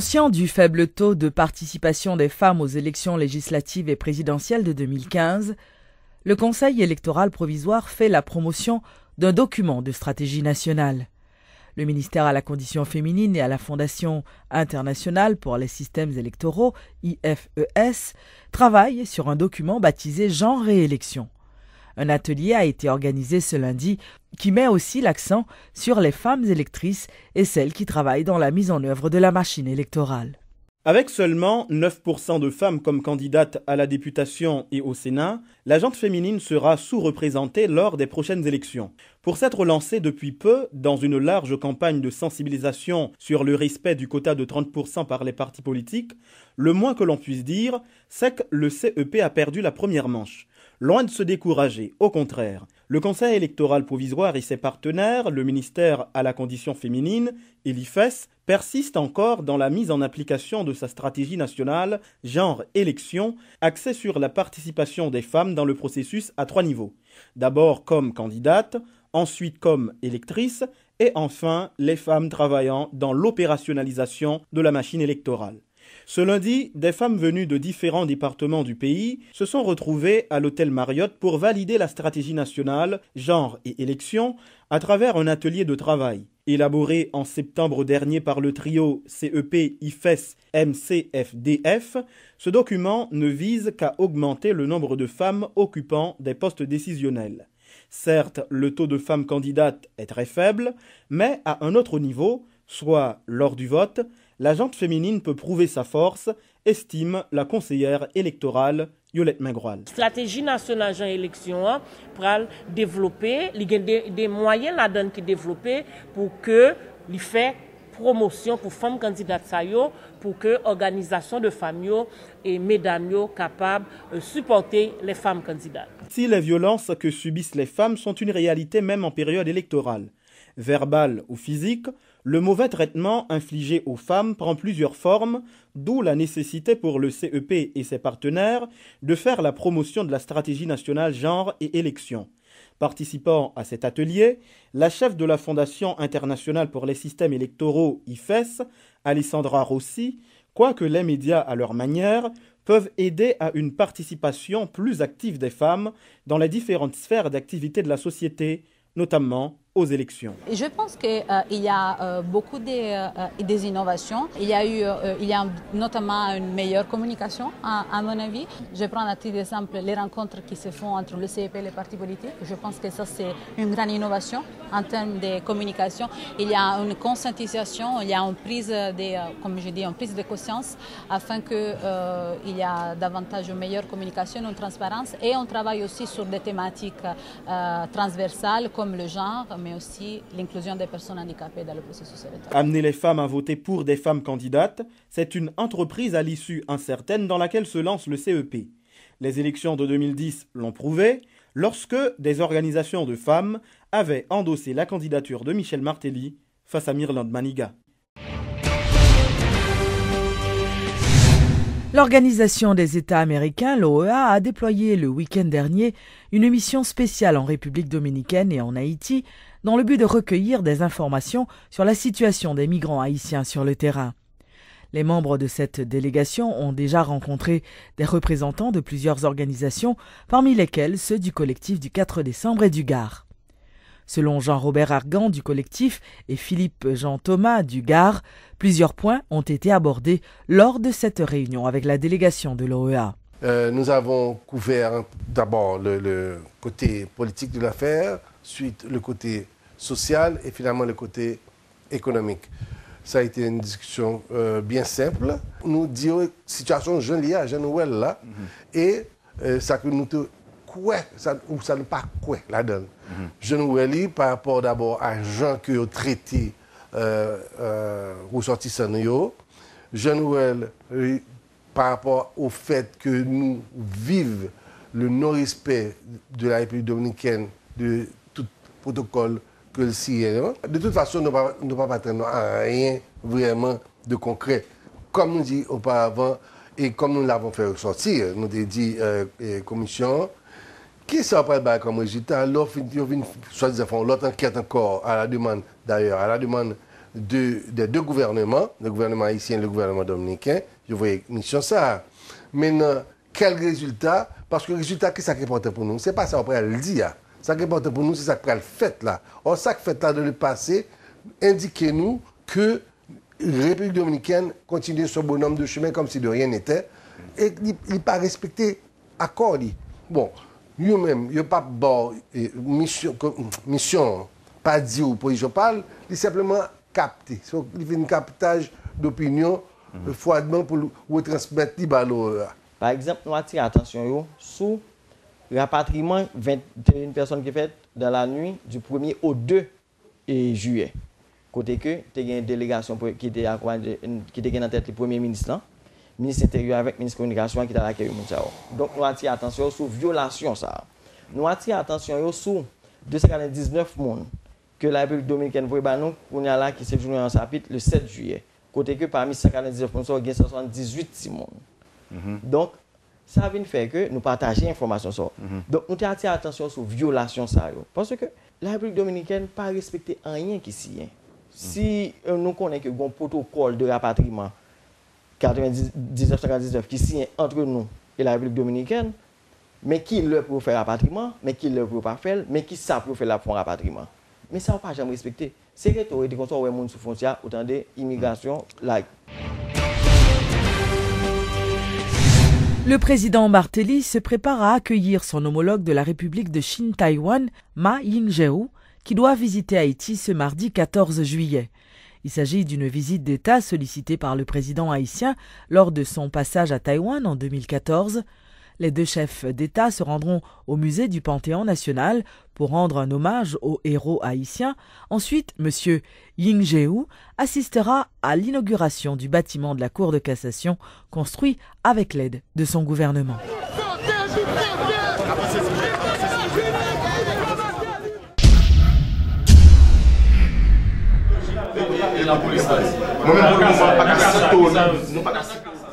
Conscient du faible taux de participation des femmes aux élections législatives et présidentielles de 2015, le Conseil électoral provisoire fait la promotion d'un document de stratégie nationale. Le ministère à la condition féminine et à la Fondation internationale pour les systèmes électoraux, IFES, travaillent sur un document baptisé Genre et élections. Un atelier a été organisé ce lundi qui met aussi l'accent sur les femmes électrices et celles qui travaillent dans la mise en œuvre de la machine électorale. Avec seulement 9% de femmes comme candidates à la députation et au Sénat, la gente féminine sera sous-représentée lors des prochaines élections. Pour s'être lancée depuis peu dans une large campagne de sensibilisation sur le respect du quota de 30% par les partis politiques, le moins que l'on puisse dire, c'est que le CEP a perdu la première manche. Loin de se décourager, au contraire, le Conseil électoral provisoire et ses partenaires, le ministère à la condition féminine et l'IFES, persistent encore dans la mise en application de sa stratégie nationale genre-élection, axée sur la participation des femmes dans le processus à 3 niveaux. D'abord comme candidates, ensuite comme électrices et enfin les femmes travaillant dans l'opérationnalisation de la machine électorale. Ce lundi, des femmes venues de différents départements du pays se sont retrouvées à l'hôtel Marriott pour valider la stratégie nationale genre et élection à travers un atelier de travail. Élaboré en septembre dernier par le trio CEP, IFES, MCFDF, ce document ne vise qu'à augmenter le nombre de femmes occupant des postes décisionnels. Certes, le taux de femmes candidates est très faible, mais à un autre niveau, soit lors du vote, la gente féminine peut prouver sa force, estime la conseillère électorale Yolette Mengroal. La stratégie nationale genre élection pour développer, il y a des moyens là-dedans qui développer pour que il fait promotion pour femmes candidates pour que l'organisation de femmes et mesdames capables de supporter les femmes candidates. Si les violences que subissent les femmes sont une réalité même en période électorale, verbale ou physique, le mauvais traitement infligé aux femmes prend plusieurs formes, d'où la nécessité pour le CEP et ses partenaires de faire la promotion de la stratégie nationale genre et élections. Participant à cet atelier, la chef de la Fondation internationale pour les systèmes électoraux IFES, Alessandra Rossi, quoique les médias à leur manière, peuvent aider à une participation plus active des femmes dans les différentes sphères d'activité de la société, notamment aux élections. Je pense qu'il y a beaucoup des innovations. Il y a notamment une meilleure communication, à mon avis. Je prends à titre d'exemple les rencontres qui se font entre le CEP et les partis politiques. Je pense que ça, c'est une grande innovation en termes de communication. Il y a une conscientisation, il y a une prise une prise de conscience afin qu'il y a davantage une meilleure communication, une transparence. Et on travaille aussi sur des thématiques transversales comme le genre, mais aussi l'inclusion des personnes handicapées dans le processus électoral. Amener les femmes à voter pour des femmes candidates, c'est une entreprise à l'issue incertaine dans laquelle se lance le CEP. Les élections de 2010 l'ont prouvé, lorsque des organisations de femmes avaient endossé la candidature de Michel Martelly face à Mirland Maniga. L'Organisation des États américains, l'OEA, a déployé le week-end dernier une mission spéciale en République dominicaine et en Haïti dans le but de recueillir des informations sur la situation des migrants haïtiens sur le terrain. Les membres de cette délégation ont déjà rencontré des représentants de plusieurs organisations, parmi lesquelles ceux du collectif du 4 décembre et du Gard. Selon Jean-Robert Argan du collectif et Philippe Jean-Thomas du Gard, plusieurs points ont été abordés lors de cette réunion avec la délégation de l'OEA. Nous avons couvert d'abord le côté politique de l'affaire, ensuite le côté social et finalement le côté économique. Ça a été une discussion bien simple. Nous disons situation jeune liée à Jean-Noël là et ça que nous te ça ne pas quoi là-dedans. Jean-Noël par rapport d'abord à gens qui ont traité ressortissants. Jean-Noël par rapport au fait que nous vivons le non-respect de la République dominicaine de tout protocole que le signe. De toute façon, nous ne pas attendre à rien vraiment de concret. Comme nous dit auparavant et comme nous l'avons fait ressortir, nous avons dit commission, qui ça va comme résultat? L'autre enquête encore à la demande d'ailleurs, à la demande des deux gouvernements, le gouvernement haïtien et le gouvernement dominicain. Je voyais mission ça. Maintenant, quel résultat? Parce que le résultat, qu'est-ce qui est important pour nous? Ce n'est pas ça qu'on peut le dire. Ce qui est important pour nous, c'est ça qu'on peut fait là. Or, ça qu'on fait là dans le passé, indiquez-nous que la République dominicaine continue son bonhomme de chemin comme si de rien n'était et il n'a pas respecté l'accord. Bon, lui-même, il n'a pas bon, mission, pas dit ou position parle, il simplement capté. Il fait un captage d'opinion froidement pour retransmettre les ballons. Par exemple, nous attirons l'attention sur le rapatriement 21 personnes qui fait dans la nuit du 1er au 2 juillet. Côté que tu as une délégation qui était en tête le Premier ministre, le ministre intérieur avec le ministre de la communication qui était à l'accueil. Donc nous attirons l'attention sur la violation. Nous attirons l'attention sur 299 personnes que la République dominicaine voit qui s'est joué en chapitre le 7 juillet. Côté que parmi 199 personnes, il y a 78 personnes. Donc, ça vient faire que nous partageons l'information sur. Donc, nous attirons l'attention sur la violation. Parce que la République dominicaine n'a pas respecté rien qui s'y est. Si nous connaissons qu'il y a un protocole de rapatriement 1999 qui signe entre nous et la République dominicaine, mais qui le peut faire rapatriement, mais qui le peut pas faire, mais qui ça peut faire la rapatriement. Mais ça, on ne peut pas jamais respecter. C'est que tu as dit qu'on soit sous frontière, autant d'immigration, like. Le président Martelly se prépare à accueillir son homologue de la République de Chine-Taïwan, Ma Ying-jeou, qui doit visiter Haïti ce mardi 14 juillet. Il s'agit d'une visite d'État sollicitée par le président haïtien lors de son passage à Taïwan en 2014. Les deux chefs d'État se rendront au musée du Panthéon national pour rendre un hommage aux héros haïtiens. Ensuite, M. Ying-jeou assistera à l'inauguration du bâtiment de la Cour de cassation construit avec l'aide de son gouvernement.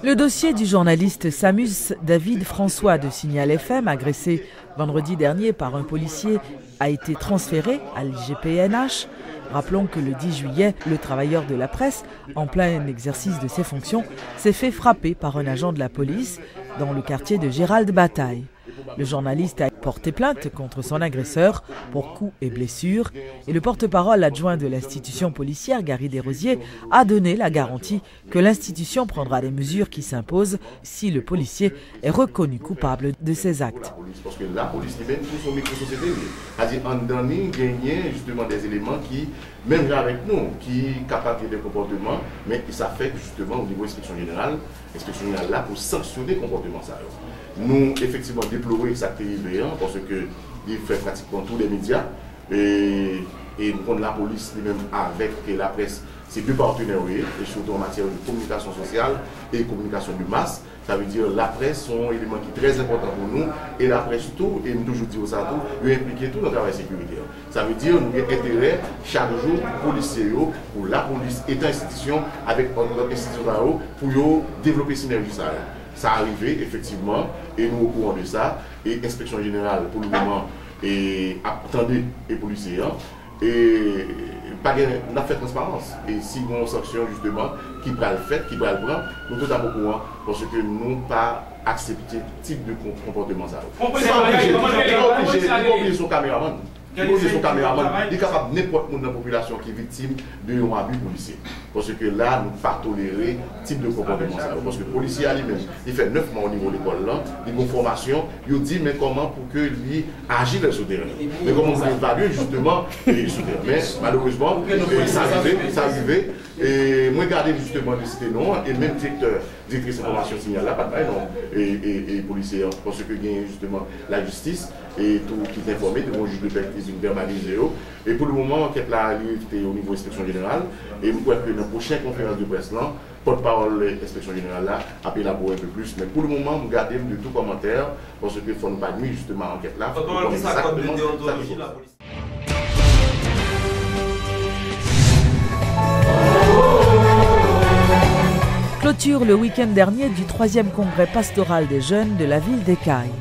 Le dossier du journaliste Samus David François de Signal FM, agressé vendredi dernier par un policier, a été transféré à l'IGPNH. Rappelons que le 10 juillet, le travailleur de la presse, en plein exercice de ses fonctions, s'est fait frapper par un agent de la police dans le quartier de Gérald Bataille. Le journaliste a porté plainte contre son agresseur pour coups et blessures et le porte-parole adjoint de l'institution policière, Gary Desrosiers, a donné la garantie que l'institution prendra les mesures qui s'imposent si le policier est reconnu coupable de ses actes. Parce que la police, même pour son micro-société, c'est-à-dire en donner, gagner justement des éléments qui, même là avec nous, qui sont capables de comportements, mais ça fait que justement au niveau de l'inspection générale là pour sanctionner le comportement ça. Nous, effectivement, déplorer ça parce qu'il fait pratiquement tous les médias et nous, la police, même avec la presse, c'est deux partenaires, et surtout en matière de communication sociale et communication de masse. Ça veut dire la presse sont un élément qui est très important pour nous et la presse tout, et nous toujours disons ça tout, nous impliquer tout dans le travail sécuritaire. Ça veut dire nous avons intérêt chaque jour pour policiers, pour la police et l'institution avec notre institution pour développer synergie. Ça arrivé effectivement et nous au courant de ça et l'inspection générale pour le moment et attendez les policiers et pas n'a fait transparence et si on sanction justement qui va le faire, qui va le prendre, nous tout à au courant parce que nous pas accepter type de comportement ça. C'est obligé son caméraman. Il est capable n'importe qui dans la population qui est victime de un abus policier. Parce que là, nous ne pouvons pas tolérer ce type de comportement. Parce que le policier lui-même, il fait 9 mois au niveau de l'école, il a une formation, il dit mais comment pour que lui agisse sur le terrain. Mais comment on peut évaluer justement sur le terrain. Mais malheureusement, ça arrivait. Et moi, regardez justement de citer non, et même directrice information signale là, pas de non, et policier, parce que il y a justement la justice et tout qui est informé, de mon juge de paix qui est verbalisé. Et pour le moment, enquête là, il est au niveau de l'inspection générale, et je crois que dans la prochaine conférence de presse là, porte-parole de l'inspection générale là, a pu élaborer un peu plus. Mais pour le moment, vous gardez de tout commentaire, parce qu'il ne faut pas nuire justement à l'enquête là. Clôture le week-end dernier du 3e congrès pastoral des jeunes de la ville d'Écailles.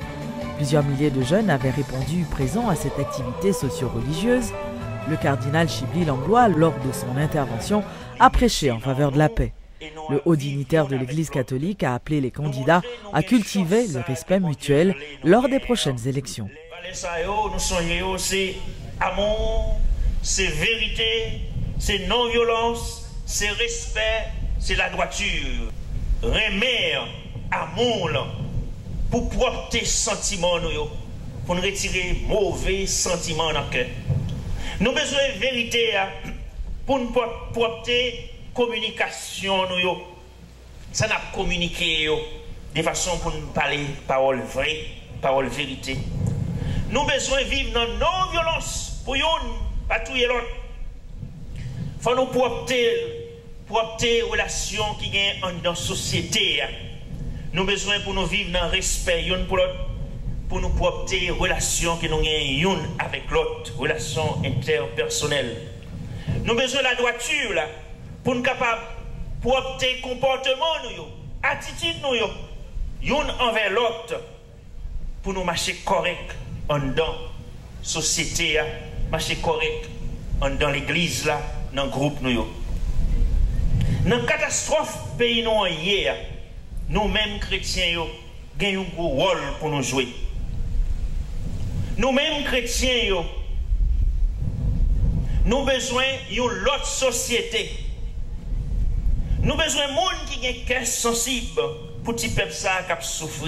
Plusieurs milliers de jeunes avaient répondu présents à cette activité socio-religieuse. Le cardinal Chibli Langlois, lors de son intervention, a prêché en faveur de la paix. Le haut dignitaire de l'Église catholique a appelé les candidats à cultiver le respect mutuel lors des prochaines élections. Nous soyons, c'est amour, c'est vérité, c'est non-violence, c'est respect, c'est la droiture. Remer, amour, pour porter sentiment, pour nous retirer mauvais sentiments dans le cœur. Nous avons besoin de vérité pour nous porter communication. Ça n'a pas communiqué de façon pour nous parler parole vraie, parole vérité. Nous avons besoin de vivre dans non-violence pour nous, pas tout l'autre. Il faut nous porter relations qui gagnent dans la société. Nous avons besoin pour nous vivre dans le respect pour l'autre, pour nous porter relations qui nous gagnent avec l'autre, relations interpersonnelles. Nous avons besoin de la droiture pour nous capables de porter comportement, attitude envers l'autre, pour nous marcher correct dans la société, marcher correct dans l'église, dans le groupe. Dans la catastrophe pays hier, nous-mêmes chrétiens, avons un gros rôle pour nous jouer. Nous-mêmes chrétiens, nous avons besoin d'une autre société. Nous avons besoin de monde qui a un cœur sensible pour les peuples qui souffrent.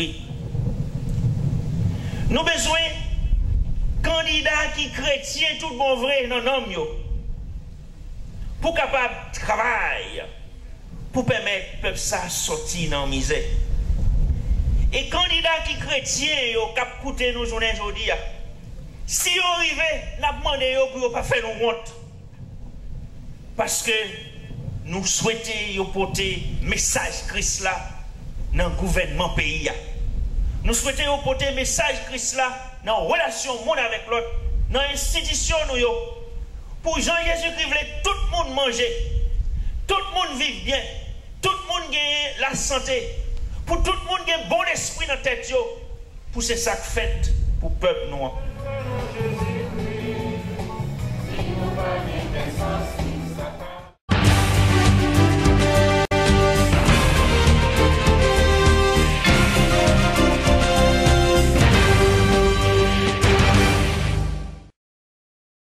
Nous avons besoin de candidats qui chrétiens tout bon vrai dans l'homme pour capable de travailler, pour permettre aux peuples de sortir dans la misère. Et candidats qui chrétiens qui coûtent nous journées aujourd'hui, si vous arrivez, nous demandons pour ne pas faire nos honte. Parce que nous souhaitons porter le message Christ là dans le gouvernement pays. Nous souhaitons porter le message Christ là dans la relation monde avec l'autre, dans l'institution nous. Pour Jean-Jésus-Christ voulait tout le monde manger, tout le monde vivre bien, tout le monde gagne la santé, pour tout le monde gagne bon esprit dans la tête, pour c'est ça que fait pour le peuple noir.